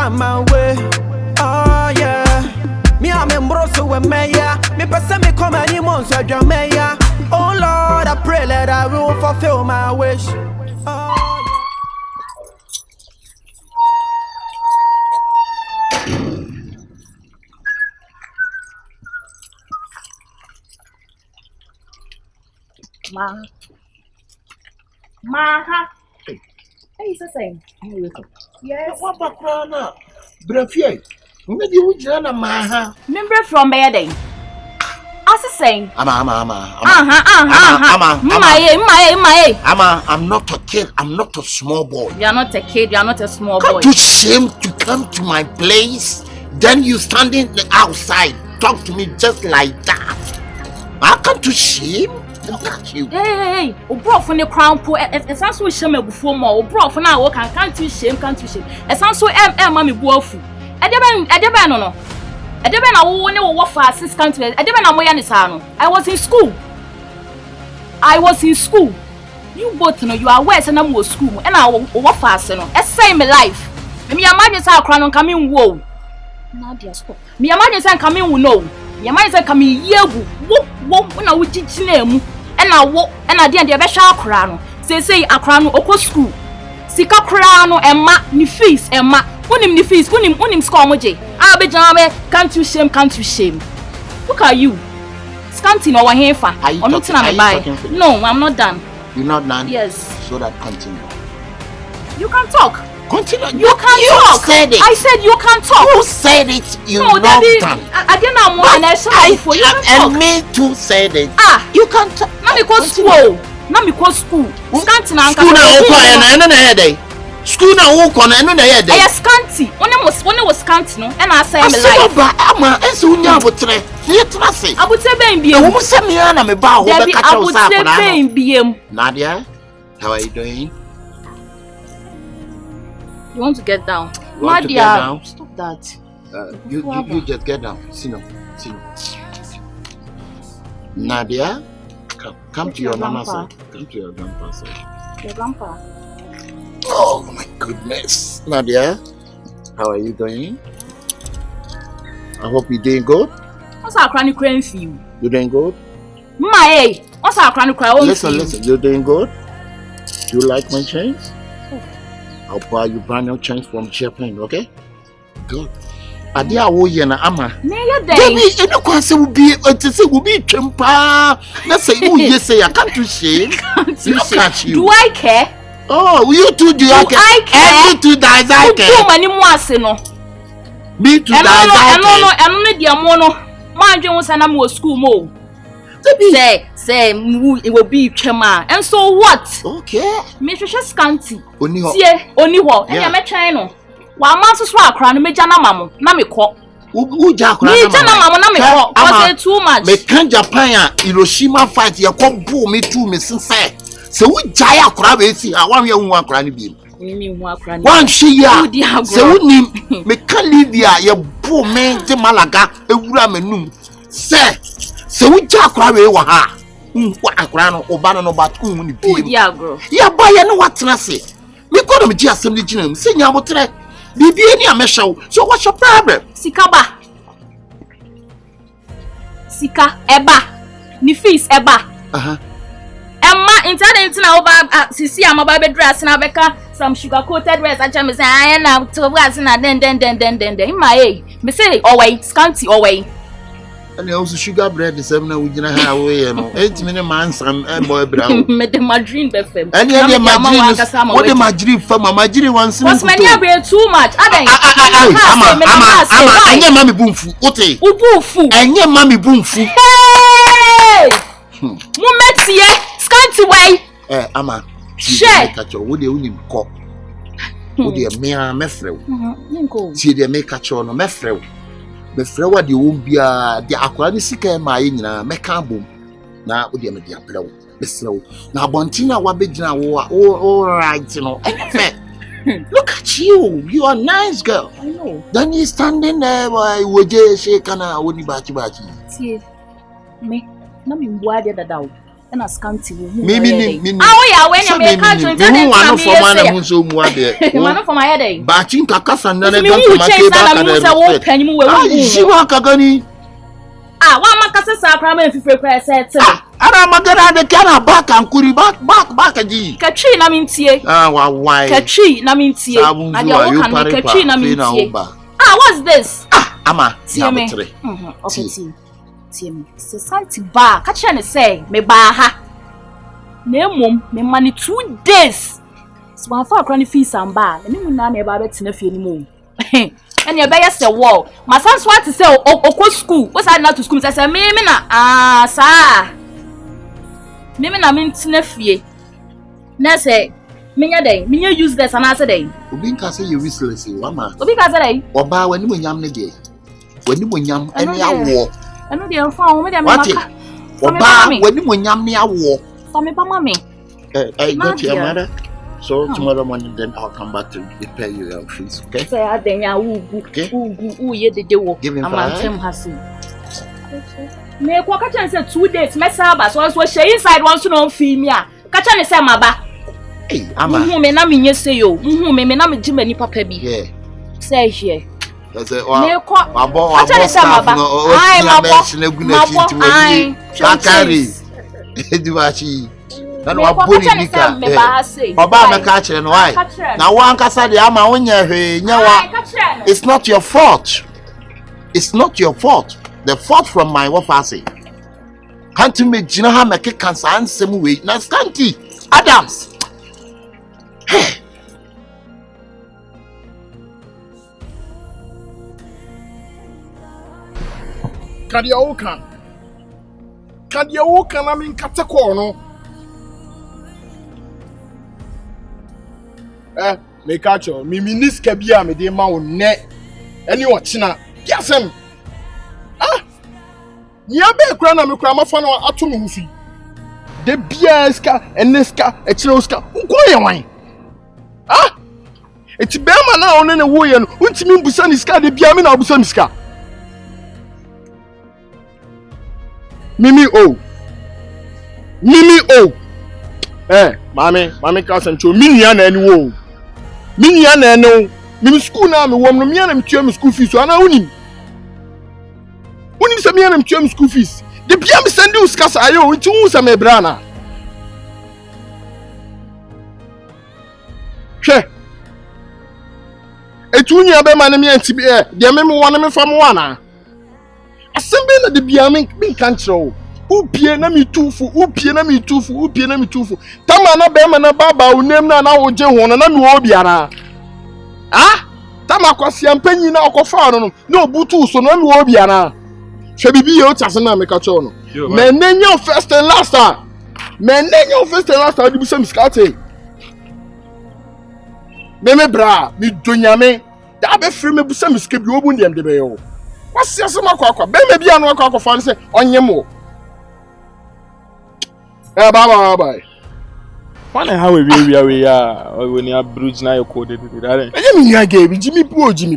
find my way. Oh yeah. Me I'm in Broso with Maya. Me person me come any months with your Maya. Oh Lord, I pray that I will fulfill my wish. Oh Ma, hey, is the same. Yes. What background? Brefie. Maybe you jana maha. Member from Bayading. As the same. Ama. I'm not a kid. I'm not a small boy. You are not a kid. You are not a small boy. Can't you shame to come to my place? Then you standing outside, talk to me just like that. I can't you shame? Look at you. Hey, bro, from the crown pool. It sounds so shame before more. Bro, for now, can't you shame? It sounds so mammy woeful. I didn't know. I didn't know when you were for assistant. I didn't know where I was in school. You both know you are worse and I'm with school, and I will fast. I say my life. Me imagine say crown coming whoa. Nadia stop. Me imagine say coming who know. Me imagine say coming yebu. Whoop when I would teach name. And I walk and I didn't be sharp crown. Say a crown oko school. Sika crown and ma ni fees and ma. Unim ni fees, unim score moje. I'll be jammy. Can't you shame? Look at you. Scanty no one here fan. I'm not buy. No, I'm not done. You're not done? Yes. So that continue. You can talk. Continue. You can talk. Said it. I said you can talk. You said it. You're no, not done. I didn't know more than for you. And me too said it. You can talk. Not because school. Not because school. Scanty now. School now open School now open I scanty. When it was scanty, no, and I say my life. Ama, eso unya abotre. Ye trase. Abotre ben biem. Wo se me na me ba ho be ka chawo sa abotre ben biem. Nadia, how are you doing? You want to get down? Nadia, stop that. You just get down. See no. Nadia, come to your mama side. Come to your grandpa side. Your grandpa. Oh my goodness. Nadia, how are you doing? I hope you're doing good. What's our cranny crying for you? You doing good? What's our cranny crying? Listen, you're doing good? Do you like my chains? I'll buy you brand new chains from Japan, okay? Good. Adia wo ye na ama. Baby, eno kwase will be chimpa. Let's say you say I can't shame. Look at you. Do I care? Oh, you too do I care? Me too does I care. You many mwase no. Me too does I care. I no dia mo no. Man dwen wo sana mo school mo. Say it will be chema. And so what? Okay. Me hwehwe scanty. Oni ho. Oni ho. Enya me twen no. Wa ma so akra no meja na mamo na me kọ. Uja akra na mamo. Meja na mamo na me kọ. Cause it too much. Me kan Japan a Hiroshima fight ye kọ bo me too me sense. Se uja ya akra be si a wan ye hu akra ni bi. Me hu akra ni. Wan hwe ya. Se unim me kan Libya ye bo me de Malaga ewura menum. Se uja akra we wa ha. Wa akra no oba no ba tu hu ni bi. Yeah, girl. Ya ba ye no watena se. Me ko no me ji asem ni gina me se nya botre. Bibi any amesha. So what's your problem? Sika eba. Ni fees eba. Emma internet na over sisi amaba be dress na beka some sugar coated dress acha me say I na to was na den in my me say always scanty always. And also sugar bread the same na we gina ha we no. Entimi ne man sam boy bra. Me de madrin be fam. And the madrin. What the madrin fam madrin wan sin. Was many be too much. Adan. Ama anya mami bumfu. Ote. Ubufu. Anya mami bumfu. Hey! Mo metie scanty way. Ama. Share. Kacho wo de unim ko. Wo de me a mefrew. Ninko. Ti de me kacho no mefrew. Mefrew wa de won bia de akora ni sika ma ye nyina meka bom. Na wo de me de aplew. Beslew. Na abontina wa begina wo all right no. Look at you. You are a nice girl. I know. Then you standing there while woje shake kana woni bachi. See. Me. Na me bua de dadaw. and a scanty. Maybe Oh, yeah, when you make a country, one for man who's so one for my headache. Batching Kakasa and then ah, one Macassa Sacrament if you press it. Aroma the can back and kuri back a G. Katrina mean tea. Ah, why? Katrina mean tea. And you can Katrina mean tea. Ah, what's this? Ah, Ama, tea me. Okay, tea me. Scanty bar. Katrina say, me baha. Ne mum, me money 2 days. So I found cranny fees and bar. And you know, me about it in a few more. And your bear say, wall. My son's want to say, oh, school. What's I not to school? I say, me, ah, sir. Me, I mean, Tinnefie. Nesse, me, use this another day. Ubinka say you whistless, Mama. Ubinka say, or buy when you were young again. When you were young, any war. I know they are found with them. Or buy when you were young near war. For me, Mammy. I got your mother. So tomorrow morning, then I'll come back to pay you your fees, okay? Say, I think I will ye the deal. Give him a man, Hassie. Me walk a chance 2 days, mess up as well as she inside wants to know female. Catch on the same maba. Hey, I'm a woman, I mean, yes, say you, me, I'm Jim and Papa be here. Say here. That's it. My it's not your fault. It's not your fault. The fault from my wafasi. Can't you make Jinaha make a cancer and some way? Now, Scanty Adams. Kadiawokan. I mean, Katakono. Me catch you. Me minis kabia me de ma ne. Any watchina. Yes him. Ah. Nya be kra na me kra ma fa na ato me hufi. De bia ska eneska e kire ska. Nko ye wan. Ah. Eti be ma na one ne wo ye no. Untimi mbusa ni ska de bia me na obusa mi ska. Mimi o. Mami cousin cho minia na eni wo. Minia na eno. Mimi school na me wom no mia na me tua me school fees so ana unim. Unim se mia na me tua me school fees. De bia me send you skasa ayo nti hu se me bra na. Hwe. Etu nya be ma na me anti de me wona me fam wana. Asembe na de bia me kan kire upie na mitufu tama na be ma na baba unem na woje ho na me wo biara ah tama kwasi ampanyi na okofa no na obutu so na me wo biara hwe bibi ye o tase na me ka cho no me nenyo first and last di busam skate me bra mi donyame da be free me busam ske bi obu ndem de be yo wasi asema kwa be me bia no kwa fa se onyemo. Bye. One how we are when you are bridge now you coded it. I mean, gave Jimmy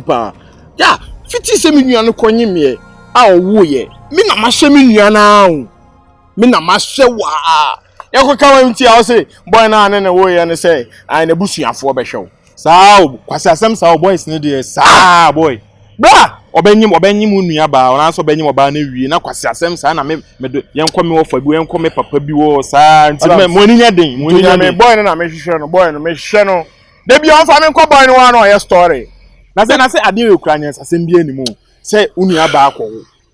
Pa. Yeah, 57 million coin me. Ah, woo ye. Mina Mashamina now. Mina Mashawa. You come to our say, boy, now and away and say, I in a bushy and 4 show. So, some boys need a boy. Blah! Obenyi munuaba ona so benyi oba na wie na kwase asem sa na me yenko me ofa bi yenko me papa bi wo sa nti me moni nya den me boy na me hwehwe no boy no me hwehwe no da bi on fa me nko boy no wa no ye story na se ade we kura nya asem bi animu se unuaba akwo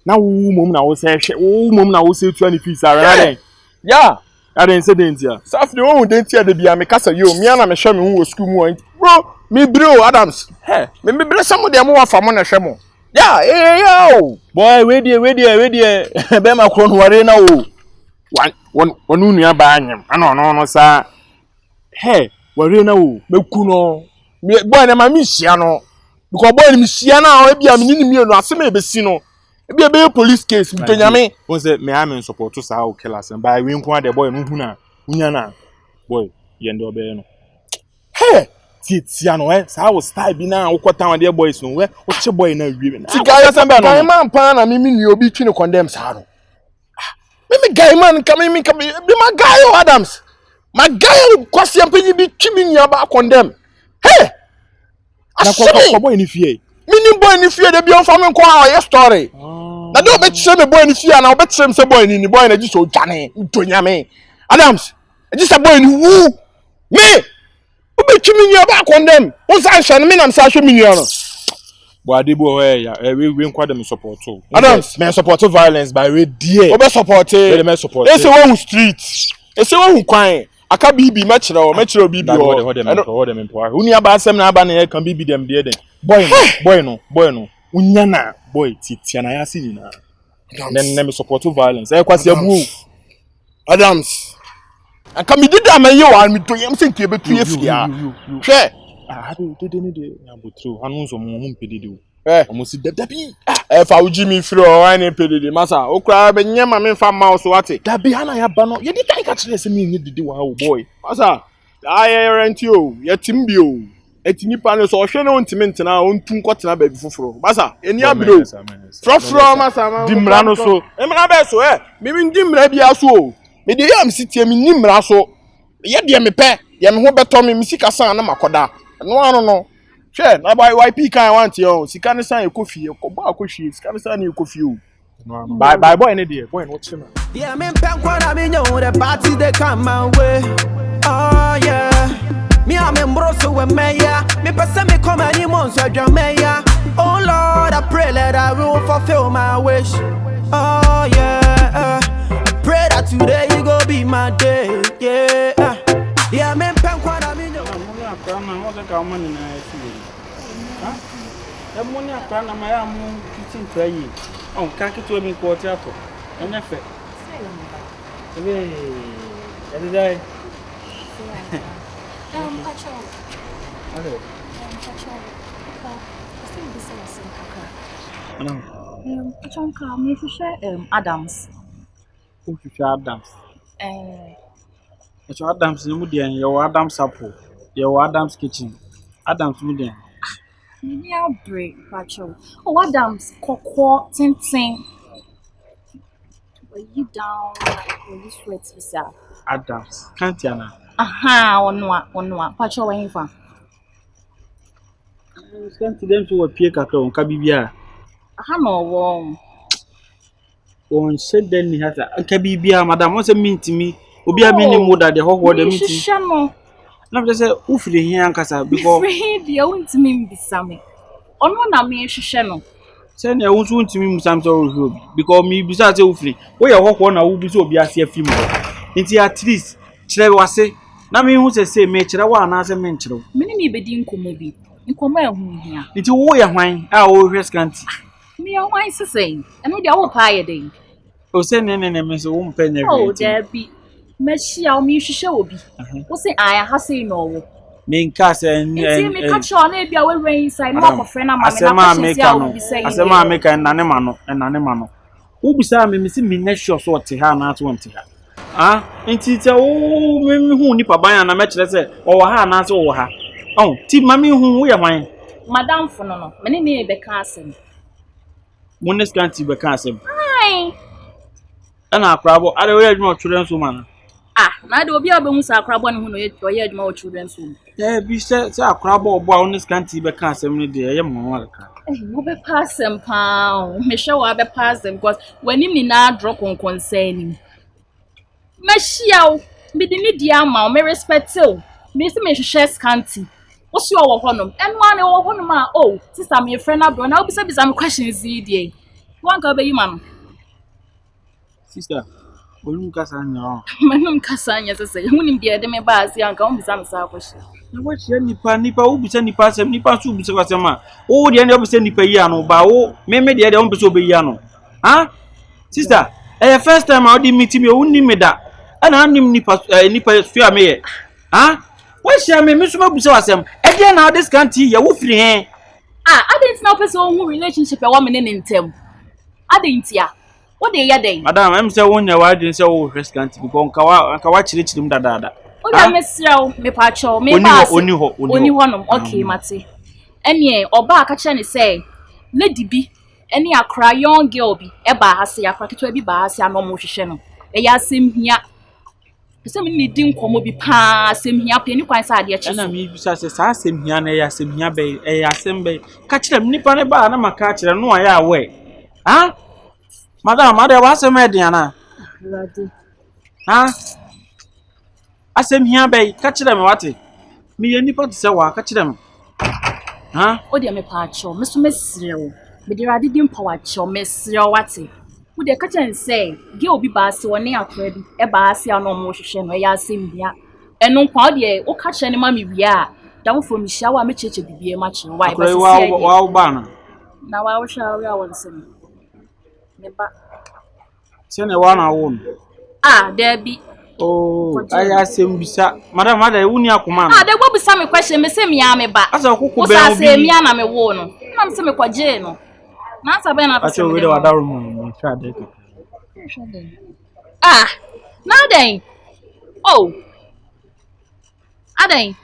na wo mom na wo se hwe wo mom na wo se tu ani fees ara den yeah ara incident ya safde wo den tia da bi a me kasa yo me na me hwe me wo school mu bro me bro Adams me bro some dem wo fa mo na hwe mo. Yeah, yo, boy, we there, be ma kro no ware na o. One nua ba anyem. No, sir. Hey, ware na o, beku no. Boy na ma mi hia no. Because boy ni mi hia na o bia mi ni mi no asem e besi no. E bia be police case mtonyame. Won say me am support to sa o killers and by we nko the boy no hu na. Unya na. Boy, ye ndo be no. Hey, Titia no sa wo style bi na wo kwata wan de boys no we wo che boy na wie na ti guy man pa na mi ni obi twi no condemn sa no Me guy man come be my guy Adams. My guy kwasi ampenyi bi twimi nya ba condemn. Hey! Na boy ni fie. Mini boy ni fie de bi on fa me ko a story. Na do be tse me boy ni fie na obetse me se boy ni boy na ji so dwane ntonya me. Adams, e ji se boy ni wu. Me! Obetwimi nya ba condemn. Won san hye me na me sa hwe me nya no. But Adebo yeah, we inquire them support too. Adams, men support violence by way dear. Obe support We men support. They say one street. They say one kwan. Aka bibi metro bibi o. Hold them in power. Uni aba asem na aba na can bibi them there then. Boy no. Unya na boy titia na yasi ni na. Then me support violence. E kwase abu. Adams. Aka mi dida ma ye wa mi to yam se nke betu efia. Hwe. Ah, de ya botru. Anu so mo mpedede o. Omo si dabi. Fa uji mi free o wa na pedede masa. Okra be nyema me fa mouse wate. Dabi hana ya ba no. Ye di kai ka kire se me nye dede wa o boy. Masa. Aye rent o. Ye timbi o. Eti nipa no so hwe na ontimi ntena ontu nkotena ba bi foforo. Masa, eni abiro. Frofro masa. Dimra no so. Emra be so mi dimra bia so o. Me de yam sitie mi nimra so. Ye de me pe. Ye me ho beto me sika san na makoda. No. Hwe na boy YP kan want yo. Sika ne san ekofie. Ko ba akohwie. Sika ne san ekofie o. Bye boy ne dey. Boy no chima. Yeah, me pen kwa me know the party they come my way. Oh yeah. Me am embroso with me yeah. Me person me come any months I drum me yeah. Oh Lord, I pray that I will fulfill my wish. Oh yeah. I pray that today you go be my day. Yeah. Yeah, me pen kwa me know. Money akana my am kitchen tray. On kaki to me quarter to. And effect. Hey, every day. Patrol. Hello. Patrol. Hello. Patrol car me to share Adams. Who to share Adams? It's Adams Mudian, your Adams apple, your Adams kitchen. Adams Mudian. Maybe I'll break, Patrol. Oh, Adams, cocoa, tin. Were you down? Will you sweat yourself? Adams. Can't you now? Aha, on Patrol, where you from? Scanty them to a peak on Cabibia. Aha, no, warm. On said then he has a Cabibia, Madame, what's a mean to me? Obi a mini more that the whole world meeting. No, just say, Ufri here, Cassa, before the own to me be Sammy. On one I mean, Shano. Send your own to me some sort of because me besides Ufri. We are walk on a will be so be a few more. Into at least, Chere was say, Nami who say, Mature, one as a mentor. Many be din comobi. In command here. It's a warrior wine, our rescant. Me are wine saying, and with your pie day. Oh, send an enemy so won't penny. Oh, there be. Meshia me show be. What's say I have say no. Main cast and me catch on maybe I will rain inside more friend of mine. As a man make an animal. Who beside me missing me next shot or to her not want to her. Ah, and teacher, oh, who nip a buy and a match that say, or her not over her. Oh, T. Mammy, whom we are mine. Madame for no, many name be casting. One is Scanty be casting. Hi. And our crab, I don't read more children's woman. Ah, na do obi abemusa akrabo ne hu no ye adwuma o children's home. Bi say akrabo obo a on Scanty be ka asem ne de ye mo alaka. Wo be pass them pa. Me hwe wa be pass them because when him ni na drop on concern. Me hia o, me de ni dia ma o me respect o. Me se me hwe Scanty. Wo se o wo honom. Eno ane wo honom a oh, sister me friend na bro na obisa me questions yi die. Wan ka be yi ma no. Sister Olum kasanya. Manum kasanya sese. Hunim de de me baasi anka on bisa me sa question. Na what ye nipa wo bisa nipa sem nipa so bisa kwasem a. O de ne obisa nipa yi ano ba wo me de on bisa obeyi ano. Ah? Sister, first time I meet me onni me da. Ana anim nipa fia me ye. Ah? What share me so bisa wasem. E de na this Scanty ye wo firi he. Ah, I didn't know person who relationship e wo me ne ntem. I didn't ya. What dey ya dey? Madam, I'm say wonya wa dey say wo Scanty because nka wa chirichirim dada. O da mesrew me pa cho me ba oni ho no. Okay, mate. Ene oba aka che ne say lady bi ene akra young girl bi e ba ha se akra ketwa bi ba ha se anom hwehwe no. ya asem hia pese me ni din komo bi pa asem hia pe ni kwan sa ade che na mi bisa se sa asem hia na ya asem hia be ya asem be ka kire me nipa ne ba na maka kire no ya we ha madam ade wa asem e dia na ha asem hia be ka kire me wate me ye nipa se wa ka kire me ha o de me pa cho me so mesrew me de rade din pa wa cho mesrew wate wo de ka chen say ge obi ba se woni akora bi e ba se ano mo hwehwe no ya asem bia enu kwa o de o ka kire ne ma me wia da mo fo mi hia wa me cheche bibie ma kire wa e ba se wa ba na wa wo sha wa won se me ba se ne wa na wo there be oh aya asem bisa madam uni akoma de go bisa me question me se me ya me ba asa okuku be obi o sa se me na me wo no na me se me kwaje no na sa be na pese we de wadaro mu twa de now then oh aden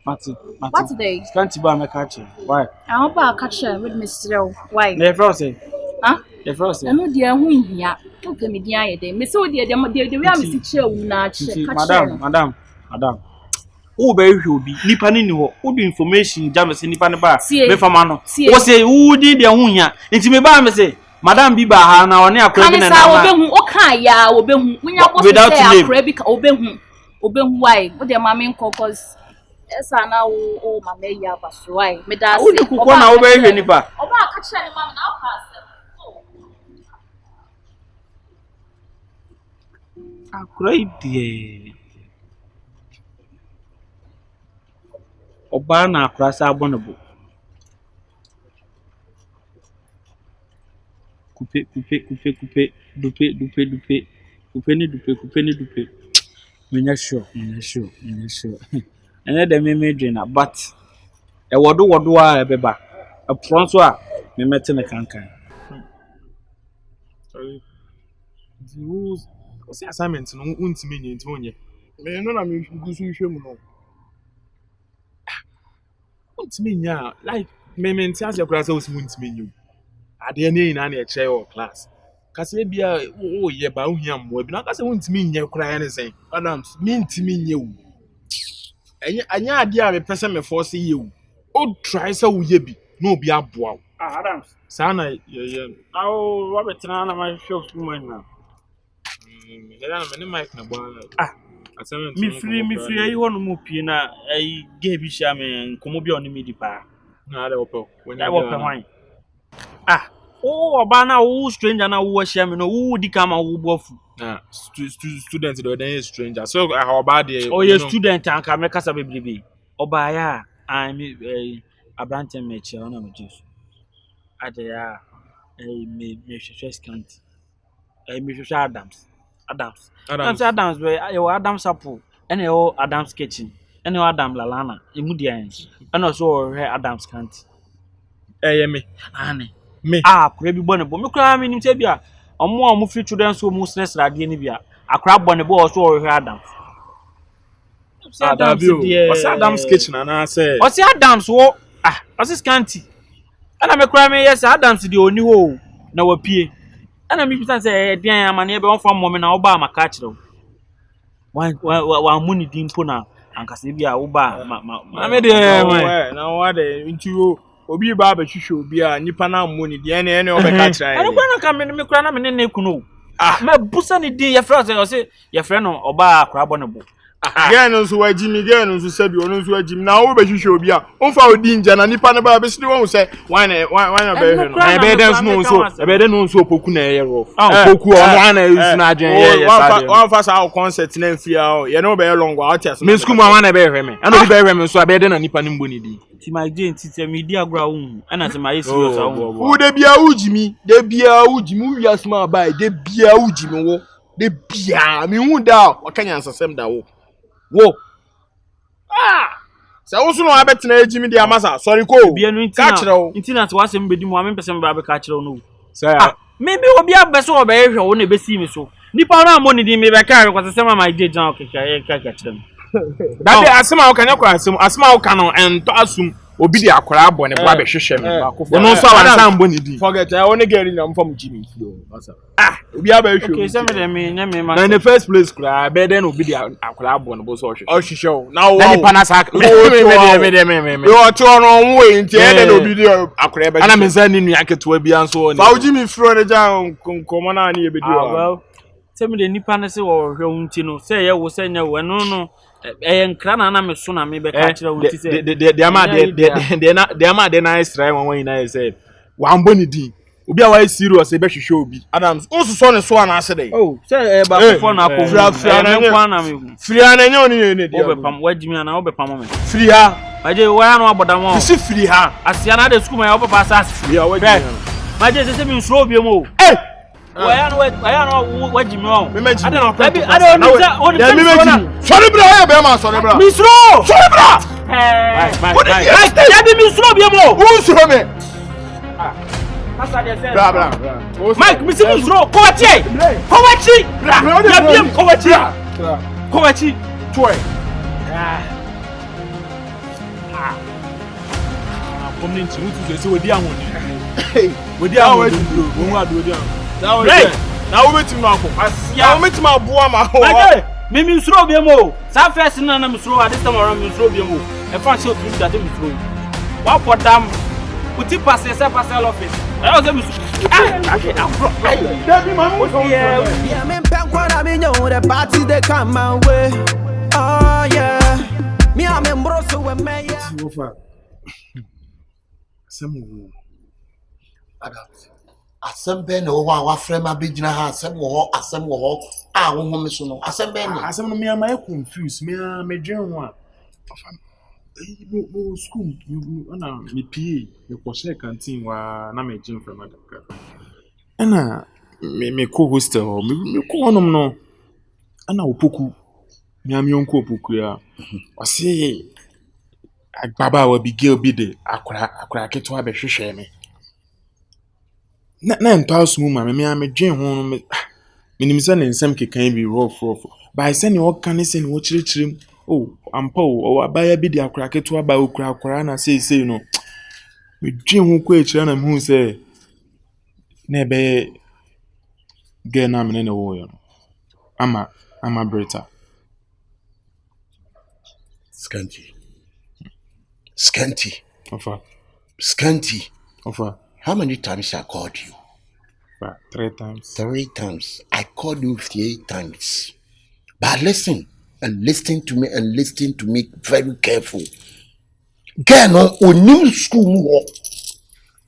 Mati what today Scanty ba me catch why I hope I catch her with Mr. Why na frost huh the frost no dia hu hia o pe me dia ye de me se o dia de we am si che wu na che madam wo be hwe obi nipa ni ho wo do information jam se nipa ne ba me fama no wo se wo di de hu hia nti me ba me se madam bi ba ha na one akra bi na na wo be hu o kan ya wo be hu wunya boss say akra bi ka wo be hu why wo de ma me nkokos esa na o ma me ya ba so why me da wo ni kuko na wo be hwe nipa oba ka kire ma na o ka akra idie oba na akra sa abonobo coupe dupe menya sure ene de me dwena but e wodo a ebeba e pronto a me mete ne kankan sorry the rules o assignment no untimi nye ntimo nye me no na me gusu hwe mu no untimi nya like me mente as yakura say usimu untimi nye ade ne ina na e kire your class kase bia o ye ba ohia mmo bi na kase untimi nye kura ya ne sen Adams me ntimi nye wu anya ade a me pese me force ye wu o try say wo ye bi na obi aboa wo Adams sana ye awo wa betina na ma show kuma na Hela na mene mic na bwa mi free ayi hono mu pie na ayi ge bi sha me nkomo bi oni mi di pa na ale opo when you opo hwan oba na wo stranger na wo sha me no wo di kama wo bofu student do then stranger so how bad dey oh you student an ka me kasa bebrebe oba ya me abrante me che ona me jesu ade ya me hwehwe Scanty me hwehwe Adams be yo Adams apple ene yo Adams kitchen ene yo Adam lalana emu dia ene so hwe Adams Scanty me ane me akura bi bone bo me kura me nim se bia omo free children so mu stress rade ni bia akura bone bo so hwe Adams Adams kitchen na say o se Adams wo o se Scanty ana me kura me yes Adams di oni ho na wapie ana mi bisa se dian amane be won fa mo me na oba maka kire wa muni dimpo na ankase bia wo ba na me de na wa de nti obi ba ba hwehwe obi a nipa na muni de ene obeka kire ana kwa na ka me kura na me ne kuno me busa ni din ye fra se ye fra no oba akura bo ne bo Girl no so wajimi girl no so sabi ono so wajimi na wo be hwehwe obi a onfa odi nja na nipa na ba be sidi won say why na be hwe no e be dance no so opoku na ye rough opoku o na use na adwen ye sade one fa sa concert na mfia o ye no be long wa ati me school ma na be hwe me ana obi be hwe me so be de na nipa ni mbo ni di ti my day ti me di agura wo ana se my serious wo de bia ujimi wi asma ba de bia ujimi wo de bia me hu da wakanya ansasem da wo se wo so no abetena ejimi de amasa sorry ko bia no intina to wasem bedi mu amempesem ba be ka kire no say me bi obi abeso obehwe wo na be si mi so nipa na amoni di me be ka kwase sema my day jan okeka ka kire no that dey asema wo kanya kwa asema wo kano ento asum obi di akora abɔ ne bo abɛhwehwɛ me baako no so awansa mbɔ ne di forget I only get in am from Jimmy flow obi abɛhwɛ okay say me dem me na in the first place kura be then obi di akora abɔ ne bo so ɔhwehwɛ ɔhwehwɛ na wo na nipa na sa me yo to no wo enti e then obi di akora ɛbɛhwɛ ana me nsa ni nua ketewa bi anso fa wo Jimmy flow ne jan komo na na ebedi well say me the nipa na say wo hwɛ unti no say ye wo say nya wo no nkra na me so na me be ka kira unti say de ama de na Israel wan ina say wa mbɔ ne di obi a why serious e be hwehwɛ obi Adams so ne so ana ase dey oh say ba ko na ko fria na me fria na nyo ne dey obepam wajimi na obepam me fria maje wa na obodam si firi ha asia na de school ma obeba sa fria wajimi maje se mi nsuro bi mo waya no wajimi o ade na ade sorry bra ya be ma sorry bra mi nsuro sorry bra ya bi mi nsuro bi mo wo nsuro me bra Mike mi si mi nsuro kowachi ya bi kowachi toy community we say we di awon ni we di awon wo wa do di awon na wo metim no akọ asia wo metim aboa ma ho mi nsuro bi mo sa first na mi nsuro at this time around mi nsuro bi mo e fa se otu that mi nsuro wa podam uti pass parcel office I was mi yeah me pen kwara me nyo the party they come my way oh yeah me am embroso we me yeah Samu Adams Assemble no wa frame abigina ha asem wo ho a wo ho me so no assemble no asem no me am confused me dwen ho a mo school ana me pie me ko share canteen wa na me gym from Adaka ana me ko hostel me ko honom no ana Opoku me am yonko Opoku ya wase agbaba wa bigel bi de akora keto abehwehwe me na mpass mu ma me am dwen ho no me nimisa ne nsem kekan bi rough by say ne o kan se ne wo chirechirem oh ampa o abaya bi de akora keto aba okura na sei no me dwen ho ko echira na me hu se na be ge na me ne wo yo ama breta Scanty. Offer. Scanty. Offer. How many times I called you? 3 times. 3 times. I called you 3 times. But listen to me very careful. Girl no onim school mu.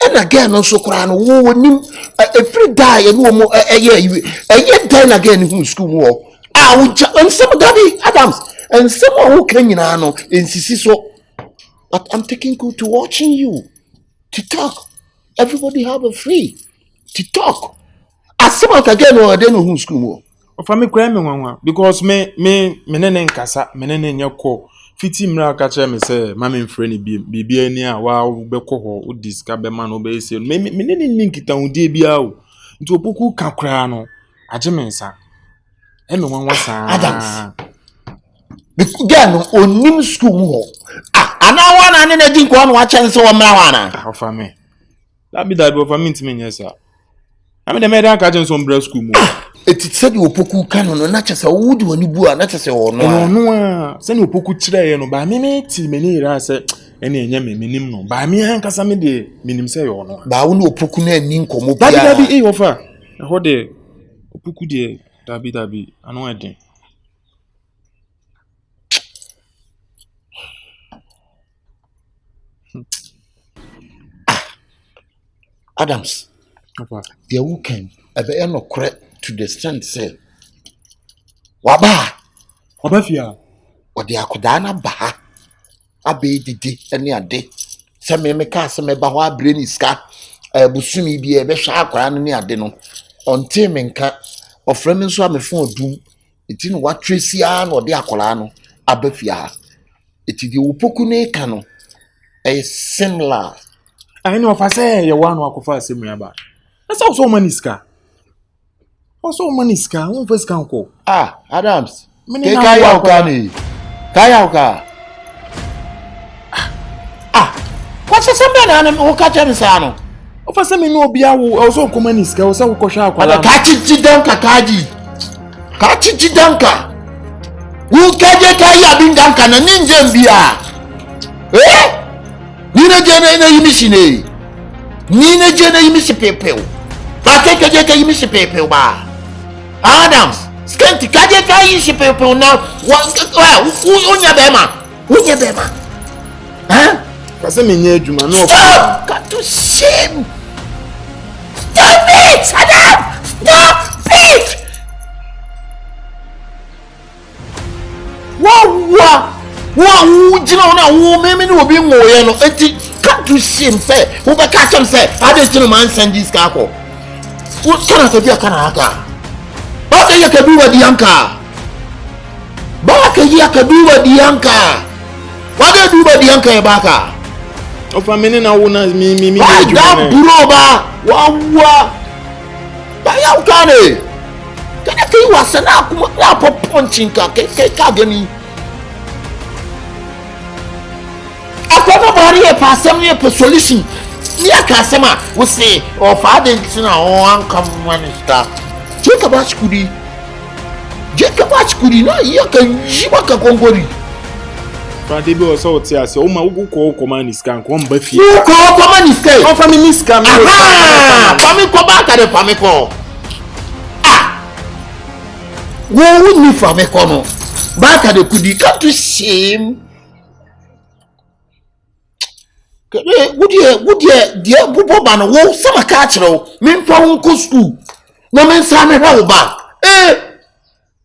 And again no so kra no onim every day no mo die again in school mu. And some daddy Adams and someone who can no insist so. But I'm taking good to watching you, to talk. Everybody have a free to talk. As someone again or they know who's school. Of me cry me one because me nene nkasa me nene nyako fiti mra ka kire me say mama mfre ni bibia ani a wa be ko ho o diska be man o be say me nene ninkita hudie bia o nti Opoku ka kra no age me nsa e me wan wasa Adams again onim school mu ana wana ne na din ko no wa chance wo mra wana of me that be of me ntime nyesa I mean the median ka chance mbra school mu it said Opoku kan no na chese wo di wani bu a na chese wo no a se ne Opoku kire ye no ba me ti me ni ra se ene enya me nim no ba me han kasa me de minim se yo no ba wo no Opoku na ni nkomo bia dabi wofa ho de Opoku de dabi anu eden Adams the weekend ebe no correct to the stand say waba fia o de akoda na ba abe didi ene ade se me ka se me ba ho abre ni ska busumi bi ebe hwa akora no ni ade no onte me nka ofre me nso amefo odum eti no watresi a no de akora no aba fia eti de Opoku ne ka no similar I know if I say you want to go same aba. That's also money ska. Also money ska. Who first can go? Adams. Kaya uka. somebody na o ka che me say no. O fa say me no obi awo, o so komani ska, o say wo kohwa akwala. Ka chichi danka kaji. Ka chichi danka. Wo kaje ka ya bin danka na ninje mbia. Ni na je na yimi shine. Ni na je na yimi shipepeu. Ba ke kaje ka yimi shipepeu ba. Adams, Scanty kaje ka yimi shipepeu na wa unya bema. Unya bema. Ka say me nya adwuma no. Stop! Got to shame. Stop it! Adam! Stop it! Wow, jina na wo me no obi ngoye no enti got to shame say wo be catch am say I dey jina man send this car ko. Wo kana to bia kana aka. Ba ka yaka duwa diyanka. Ba ka yaka duwa diyanka. Wa ga duwa diyanka ya baka. O fa me na wo na mi da buro ba wawa ba ya ukane kana kai wasa na kuma na poponcin ka kai ka gani akwai ba ri e pasem ni e solution ni aka sema we say o fa den tina o an kam minister je ka ba chukudi na iya kan ji ba ka kongori. Friday be also oti ase o ma wo ko command scan ko mba fie. Wo ko command scan. O family scan. Family ko ba ka de family ko. Wo ni family ko no. Ba ka de kudi ka to shame. Kebe wo die bubo ba no wo sama ka kire wo. Me fa wo ko school. Na me sa me hwa wo ba.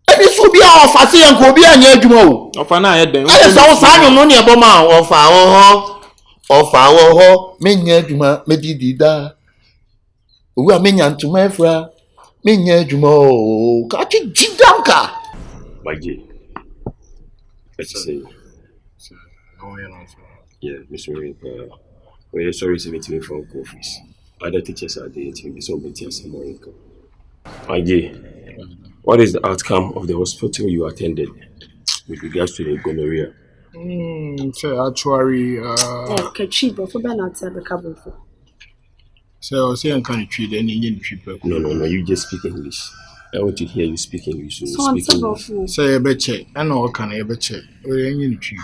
Eni so bia ofase yanko obi anya adwuma o. Ofa na ye den. Aye so sa no ne ebo ma ofa wo ho menya adwuma medidida. Owu a menya ntuma afra menya adwuma o. Ka chi jidanka. Maji. Let's say. Yeah, Mr. Ring. We're sorry to meet you from office. Other teachers are there to be so better some more income. Maji. What is the outcome of the hospital you attended with regards to the gonorrhea? So actually, so say I can't treat any Indian people. No, you just speak English. I want to hear you speak English. So speak English. Say a betche, I know can I betche. We Indian tree.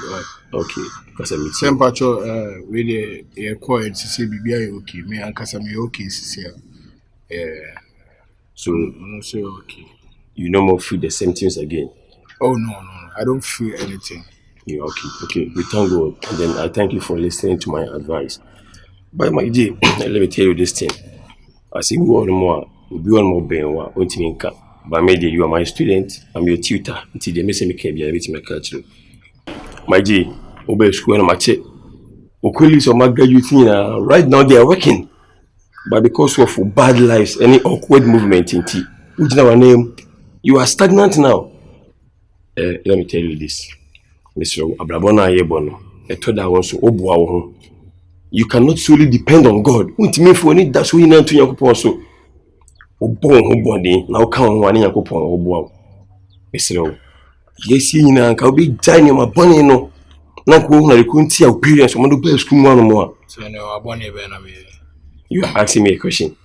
Okay, because I'm same patcho with a quiet to say BBI okay, me and Casami okay, so say okay. You no more feel the same things again? Oh no, I don't feel anything. Yeah, okay. We thank God, and then I thank you for listening to my advice. But my dear, let me tell you this thing. I say one more being but maybe you are my student, I'm your tutor. Until they miss me, can be a bit my culture. My dear, obey school and my check. Okullis or my graduating right now they are working, but because of bad lives, any awkward movement in tea, which is our name. You are stagnant now. Let me tell you this. Mr. Abrabona Yebono, I told that one so Obuawo. You cannot solely depend on God. What mean for any that's what you know to your so Obon body now come one in your coupon Obuawo. Mr. Yes, you know, I'll be dining my bonny no. Not go on a country appearance on the best school one more. So no, Bonnie Benami. You are asking me a question.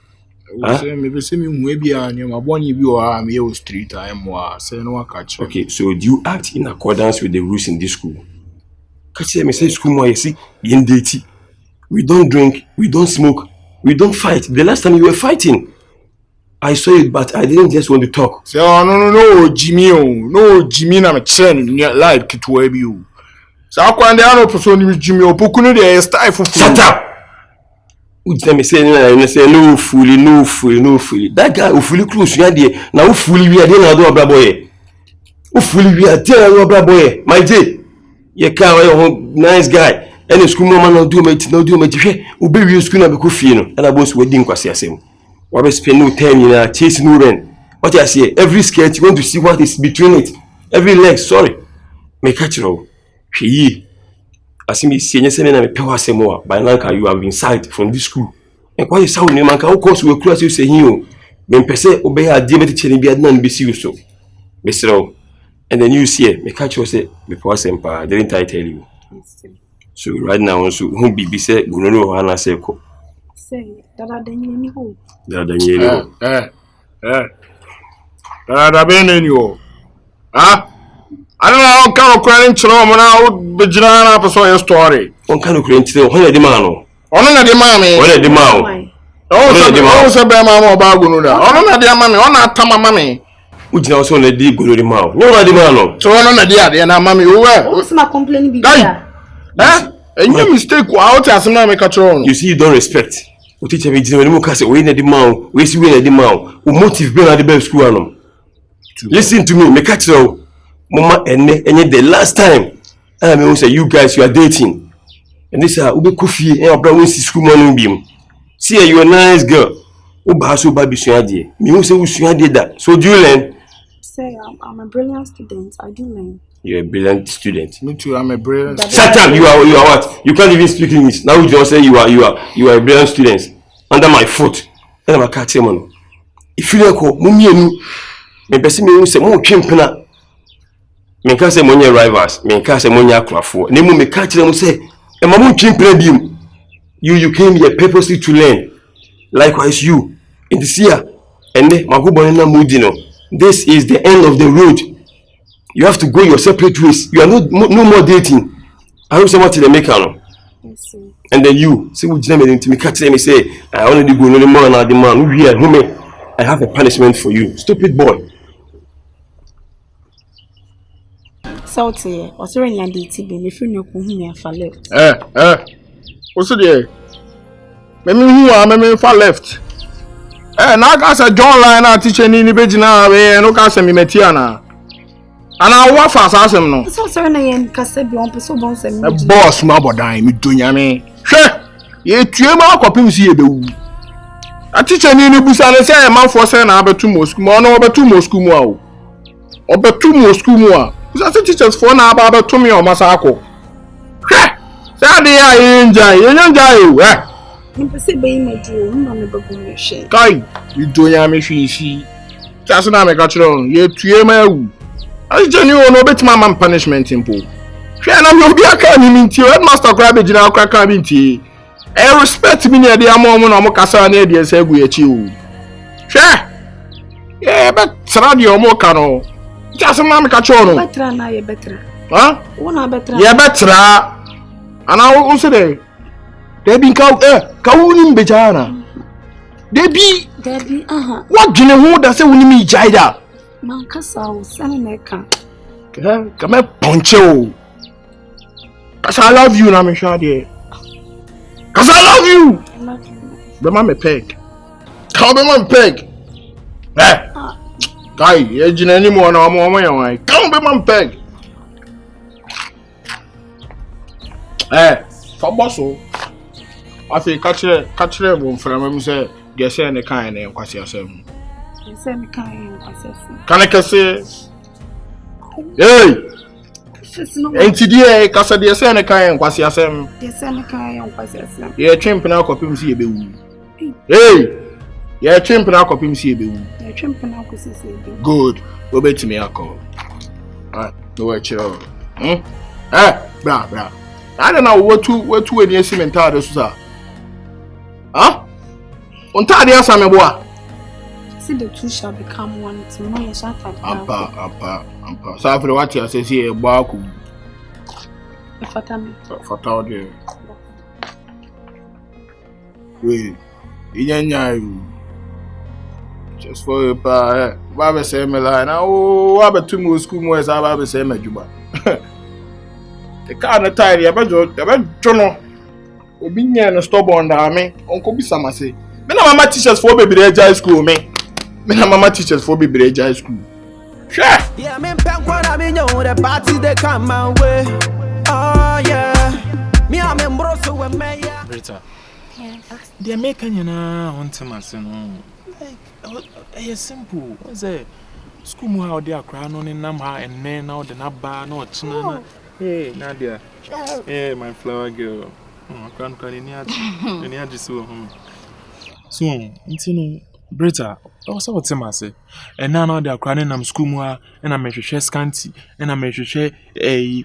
Maybe see me maybe on your bonny view. I'm here street. I'm say no catch. Okay, so do you act in accordance with the rules in this school? Catch me say school more you see in dirty. We don't drink, we don't smoke, we don't fight. The last time you were fighting, I saw it, but I didn't just want to talk. Say no, Jimmy, I'm a chain like it will be you. So I can't know person with Jimmy Opoku no dey style for. Shut up! Let me say no fully. That guy who fully close you there. Now who fully we are there now do abra boy. Who fully we are there now abra boy. My J. You can't nice guy. Any school mama no do me. Obe we school na be ko fie no. And abos wedding kwase asem. We be spend no time in chase no rain. What I say every skirt you want to see what is between it. Every leg, sorry. Make catch you. Hwe as me see any say na me pewa asemo by now you have been sacked from this school. And why is how no man can course we close you say him. Me pese obey ade me teacher bi adna be see you so. Besro. And then you see me catch you say me pewa sempa didn't I tell you. So right now, so who be say we no know how say ko. Say that I didn't know. That you know. Da be na ni o. Ah? I don't know how crying chiro mo na be gina na person your story. On kan okure ntire ho na de ma no. Ono na de ma me. Ono de ma o. Oh so be ma mo ba gunu da. Ono na de ma me, ono atama ma me. Ujina so na di gunu de ma o. No na de ma no. So ono na de ade na ma me o we. What's my complaint be there? Eh? Any mistake wa out as na me ka chiro no. You see you don't respect. O teacher me jina we ka say we na de ma o. We see we na de ma o. O motive be na de be school anom. Listen to me, me catch you. Mama and the last time I mean say you guys you are dating. And this ube kofi and abra we see school morning beam. See you a nice girl. Uba so baby suade. Me who say we suade that. So do you learn? Say I'm a brilliant student. I do learn. You're a brilliant student. Me too, I'm a brilliant student. Shut up, you are what? You can't even speak English. Now you just say you are a brilliant student. Under my foot. And I'm a cat man. If you like mummy enu me person me say mo twempena me ka say mo nya rivals me ka say mo nya akrafo na mu me ka kire mo say e ma mo twempena biom you came here purposely to learn likewise you in this year and magobo na mudi no this is the end of the road you have to go your separate ways you are no more dating I hope someone to make no yes and then you say we jina me ka kire me say I only go no more na the man we here who I have a punishment for you stupid boy. Salty, or sorry, and DT be if you know whom for left. What's it? Maybe who are maybe for left. Now I said John Line are teaching in the Begina and no cast me Metiana. And I want fast as him no. So sorry, and Cassabi on Peso Bones and a boss, Mabodine, me doing me. Sure, ye two more copies here. A teacher in the Busan say a man for saying about 2 more school, no over 2 more school more. Over 2 more school more. Because teachers for now about 2 or Masako. Say I enjoy you. You say, baby, you on the bubble. Kai, you do yami she. Just now make a tron. Ye 2 more. I genuine no bet my man punishment in pool. Share na you be a can tea, headmaster grab it now crack cabin tea. I respect me near the amount of Mocassa near the Segway chew. Share. Yeah, but Saradio Mocano. Just a man catch on. Better now, you better. Huh? One better. Yeah, better. And I will say, they be cow, cowing Bejana. Debbie, what do you know that say when me Jida? Mancasa, Sanaka. Come here, Poncho. Cause I love you, Namishadi. Cause I love you. I love you. Be my peg. Come be my peg. Guy, you any more no more. Come be my peg. For bosso. I think catch them from him say, they say any kind and quasi yourself. You say me kind Can I say? Hey! And today, Cassa, they say any kind quasi yourself. They say me kind and quasi yourself. You're chimping out of him, see a bill. Hey! You're chimping out of him, see a bill. You're chimping out of him. Good. Go back to me, I call. No way, chill. Bra. I don't know what two any cement are, sir. Huh? On Tadia Sameboa. See the two shall become one tomorrow. Ampa. So after what you say, here, Baku. Fatao. Wait, you just for your pa, Baba say me line. Oh, I bet 2 more school more as I Baba say me juba. The kind of tidy, I bet Jono. Obinya no stubborn da me. Uncle Bisama say. Me na mama teachers for baby high school me. Me na mama teachers for baby high school. Sure. Yeah, me pen kwa me know the parties they come my way. Oh yeah. Me am embroso we me ya. Brita. The American na on Thomas no. Like it's simple. What's it? School mo how they are crying on in Namha and then now the Naba no china. Hey, Nadia. Hey, my flower girl. I can't call any other so. So, you know, Brita, also what Tim say. And now they are crying am school more and I make share Scanty and I make share a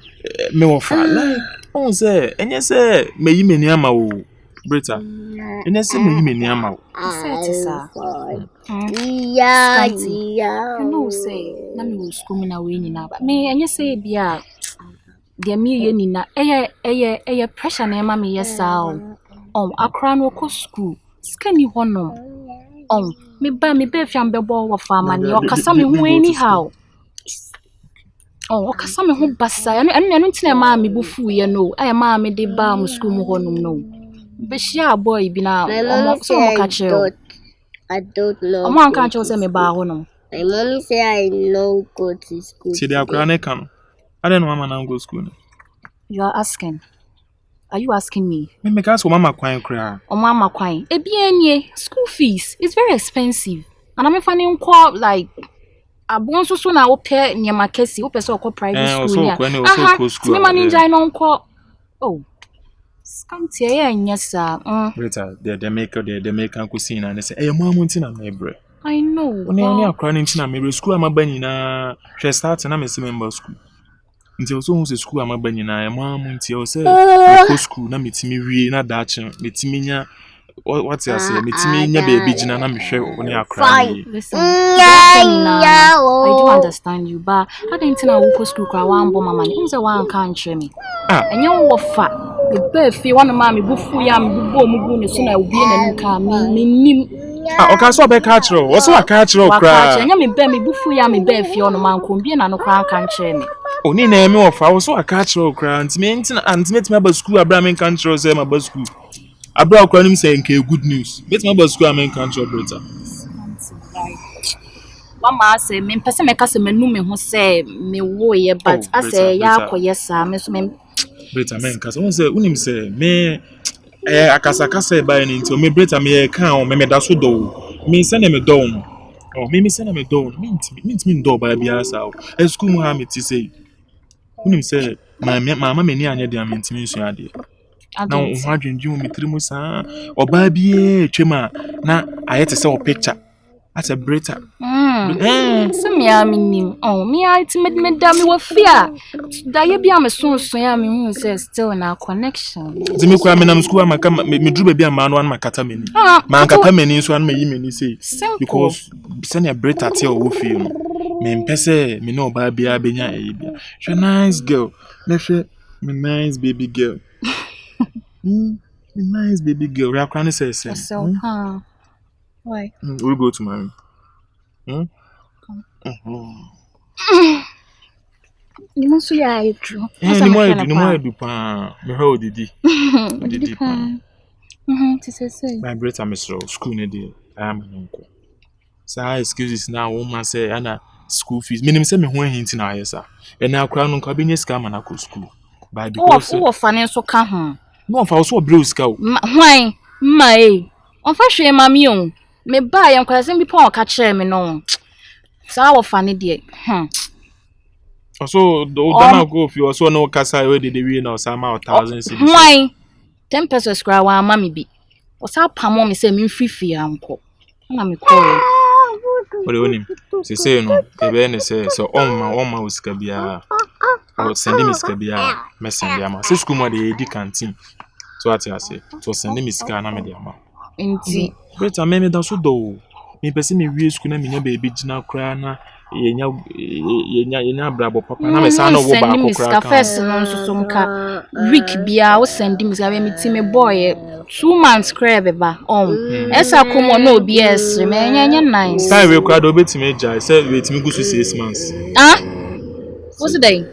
meofa. Like on say and yes me you many ama o Brita. And yes me you many ama o. Yeah. You know say na me school me na we ni na ba. Me and yes say bia dia me ye ni na eye pressure na ma me yes sao. Akra no ko school. Scanty honom. Me be fiam be bo wa fa mani o kasa me hu anyhow. O kasa me hu basa eno ntina ma me bufu ye no ay ma me de ba mu school mu honum no be shia boy bi na so mo ka che I don't know. Omo an kan che say me ba honum. My mommy say I no go to school. See the akra ne kan. I don't know mama na go school. You are asking. Are you asking me? Me make ask mama kwan kra. Mama kwan. E bi enye school fees is very expensive. And I'm finding nko like abon so na wo pe nyema kesi wo pe so ko private school ni. Me manager no nko. Oh. Scanty e nya sa. Later they make nko sin na say eh mo amunti na mebre. I know. Oni akra ni na mebre school amaba nyina hwe start na me se member school. Nti o so hu se school amaba nyina e mo amunti o se ko school na metimi wie na daache metimi nya what you say metimi nya baby gina na me hwe oni akra ni. Listen. I do understand you but I didn't know wo ko school kwa wan bo mama ni unze wan kan hwe me. Enye wo fa the be fi one ma me bufu ya me bubo mu gu ne so na obi na nka me nim. Okay, so be catch roll. What's what catch roll cry? Enye me be me bufu ya me be fi ono man ko bi na no kran kan hwe me. Oni na eme ofa wo so catch roll cry. Antimate me ba school abra men kan hwe say ma ba school. Abra okra nim say nke good news. Met me ba school amen kan hwe brother. Mama say me pese me ka se menu me ho say me wo ye but say ya akoye sa me so me Brita men kasa won say unim say me akasa e ba ni nti o me Brita me kan o me da so do me se na me do me se na me do me do ba bia sa o school mu ha me ti say unim say mama me ni anya de amenti me nsu ade na o ho adwenju me trimu sa oba bia twema na ayete say o picture as a Brita. So me nim. Me me da me wa fear. Da ye bia me so ya me hu say still na connection. Zimi kwa me na school amaka me dru bia ma no an makata meni. Ma nkata meni so an me yi meni say because senior Brita te o fie no. Me mpese me no ba bia benya e bia. She nice girl. Na she me nice baby girl. Me nice baby girl. We are crying say. So why? We'll go to my room. You must see I true. Ni mo edu pa. Me ho Iddi. Iddi pa. Say. My brother Mr. School ne dey. I am uncle. Say excuses now woman say ana school fees. Me nim say me ho ahinti na ayesa. E na akra no nka benye ska ma na ko school. By because who fane so ka ho. No fa so obre ska o. Hwan? Mai. On fa hwe mami o. Me ba ye nkwasem bi pon ka kire me no. Sa wo fane de. So do na go if you so no kasa we dey we na sa ma 1000 cedis. Hwan? 10 pesos kra wa mami bi. O sa pamo me say me mfifi anko. Na me call. What do you mean? Say no. E be ne say so on ma usika bia. O send me usika bia. Me send ya ma. Say school mo dey Iddi canteen. So what you say? So send me usika na me dey ama. Enti. Brita me da so do. Me pese me wie school na me nya baby gina kra na yenya brabo papa na me sa no wo ba ko kra ka. First no so mka week bia wo send me say me ti me boy 2 months kra beba esa komo na obi esre me nya nice. Time we kra do betime jai say betime gusu 6 months. What's the day?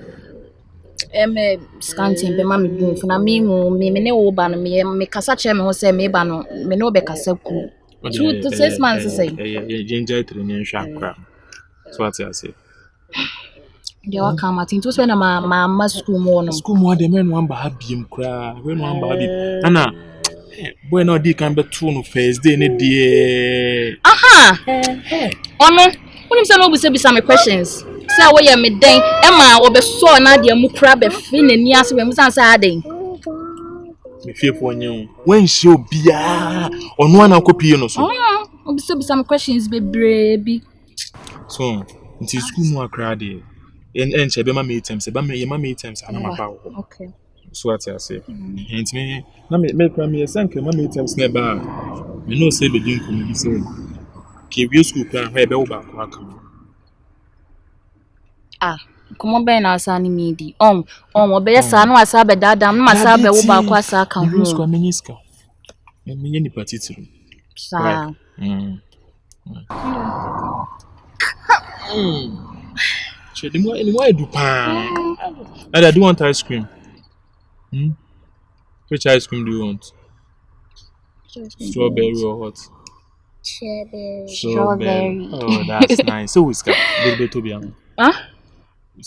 Scanty be ma me dun for na me ne wo ba no me kasa che me ho say me ba no me no be kasa ku 2 to 6 months say ginger training shakra. So what you say? They all come at into when my school more. School more the men one ba biem kra. When one ba bi. Ana boy no dey can be two no first day ne dey. Aha. Ono, when him say no be say me questions. Say wo ye me den e ma wo be so na de mu kra be fi nani ase we mu san say aden. Me fie for nyen. When she obia ono ana kopie no so. Some questions be brave. So, into school more crowded. And she be my items, but my items and my power. Okay. So what I say. Hint me, na make me a sank, my items never. You know, say the drink come be say. Keep your school plan where be back. Come on, Ben, I say me di. Obe sa no asa be dadam, no asa be wo ba kwa sa kan ho. School meniska. Me ni party too. Sa. So the more I do pan. And I do want ice cream. Which ice cream do you want? Strawberry or what? Strawberry. Oh, that's nice. So whisker. Baby Tobian. Huh?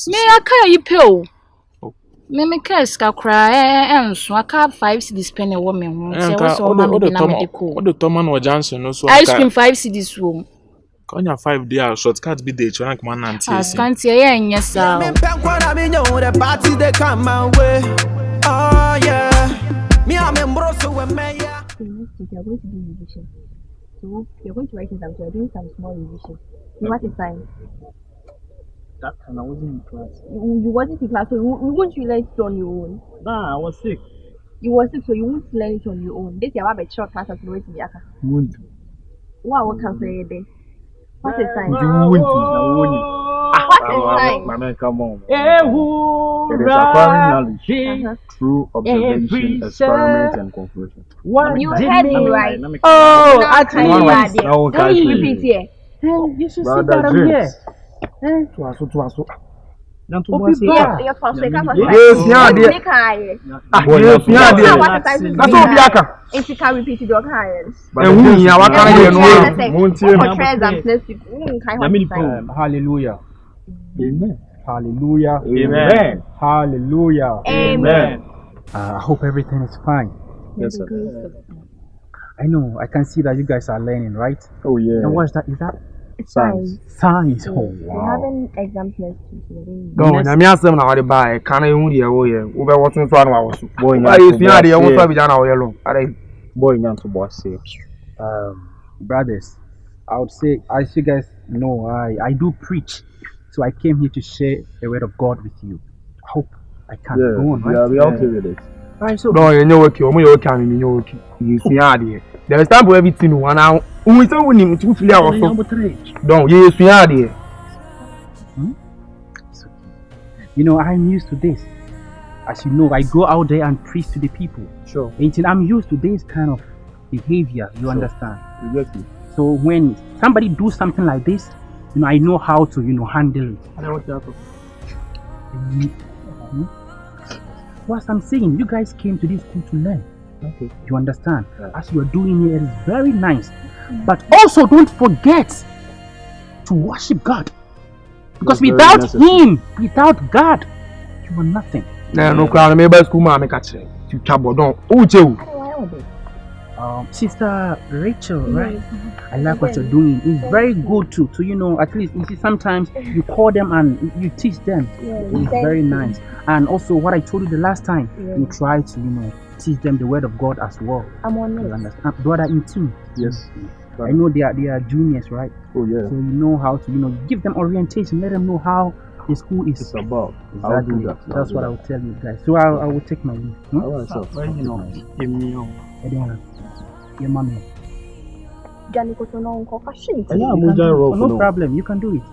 Me aka you pill. Me ska cry so aka 5 cedis penny woman ho. Say what's all the Toman or Johnson no so ice cream 5 cedis room. Konya 5 day shortcut be the rank man auntie. Scanty yes sir. The party they come my way. Oh yeah. Me I'm embroso with me. You're going to do revision. So you're going to write it down. So you're doing some small revision. What is time? That time I wasn't in class. You wasn't in class, so you won't learn it on your own. Nah, I was sick. You were sick, so you won't learn it on your own. This year I have a short class as well. Won't. What can say there? What is time? You won't. What is time? Mama, come on. It is acquiring knowledge through observation, experiment, and conclusion. You heard me right. Oh, actually, can you repeat here? You should sit down here. Tuaso. Nanto mo say your translate can yes, yeah, there. Yes, yeah, there. That's all be aka. If you can repeat it, you can. And who ya wa kan ye no. Montie. Hallelujah. Amen. Hallelujah. Amen. Hallelujah. Amen. I hope everything is fine. Yes, sir. I know. I can see that you guys are learning, right? Oh yeah. And what's that? Is that science? Science. Oh wow. We're having exams next week. No, na me asem na wade buy. Kan e hu de wo ye. Wo be wotun so anu awoso. Boy nya. Ayi Fia de wo so bi na wo ye lo. Are boy nya to boss say. Brothers, I would say, as you guys know, I do preach. So I came here to share the word of God with you. I hope I can go on, right? Yeah, we okay with it. Alright, so no, you know okay, omo you okay, me you okay. You see there. There is time for everything one now. We say we need to feel our so. Don't you see there. You know, I'm used to this. As you know, I go out there and preach to the people. Sure. And I'm used to this kind of behavior, you understand? Exactly. So when somebody do something like this, you know, I know how to, handle it. I know what you What I'm saying, you guys came to this school to learn. Okay. You understand? Yeah. As you are doing here, it is very nice. But also don't forget to worship God. Because without Him, without God, you are nothing. No crowd, me by school man, me catch it. You trouble, don't. Sister Rachel, right? I like what you're doing. It's very good too. So at least you see sometimes you call them and you teach them. It's very nice. And also what I told you the last time, you try to teach them the word of God as well. I'm on it. Understand? Brother in team. Yes. I know they are juniors, right? Oh yeah. So you know how to give them orientation. Let them know how the school is. It's about. Exactly. That's what I will tell you guys. So I will take my leave. Alright, sir. Give me your mommy. No problem. You can do it.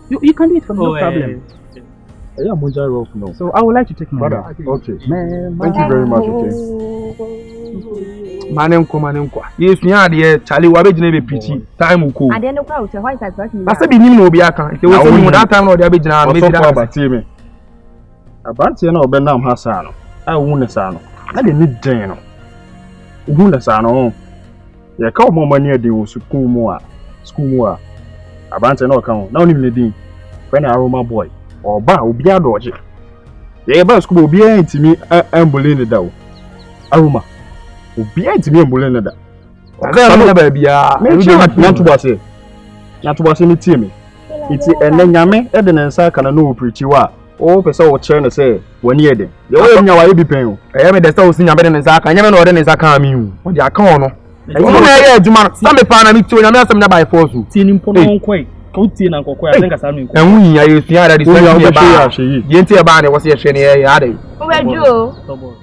You can do it for no problem. So I would like to take my leave. Okay. Thank you very much. Manemko. Yes, we Charlie wa be jina be preach. Time ko. I don't know how to why is that na say bi nim na obi aka. If we say that time na obi be jina me dida. Abante na obenam ha sa no. A wu ne sa no. Na de ni den no. Wu ne sa no. Ye ka omo mani ade wo school mu a. Abante na o kan. Na onim ne din. Friend Aroma boy. Oba obi adoje. Ye ba school obi antimi ambule ne da wo. Aroma. Obi antimi ambule ne da. Aga na ba bia. Nyatobase ni tie me. Iti ene nyame e de nensa kana no preach wa. O pese wo chere ne se wani e de. Ye wo nya wa e bi pen o. E me de se o si nyame de nensa aka. Nyame na o de nensa aka mi hu. O de aka ono. You may Juma, some pan and two and I'm by force. Tin Pono Quay, Cotin and Coquay, I think I said. And we are the Yenti Abane was here, Shani. Where Joe?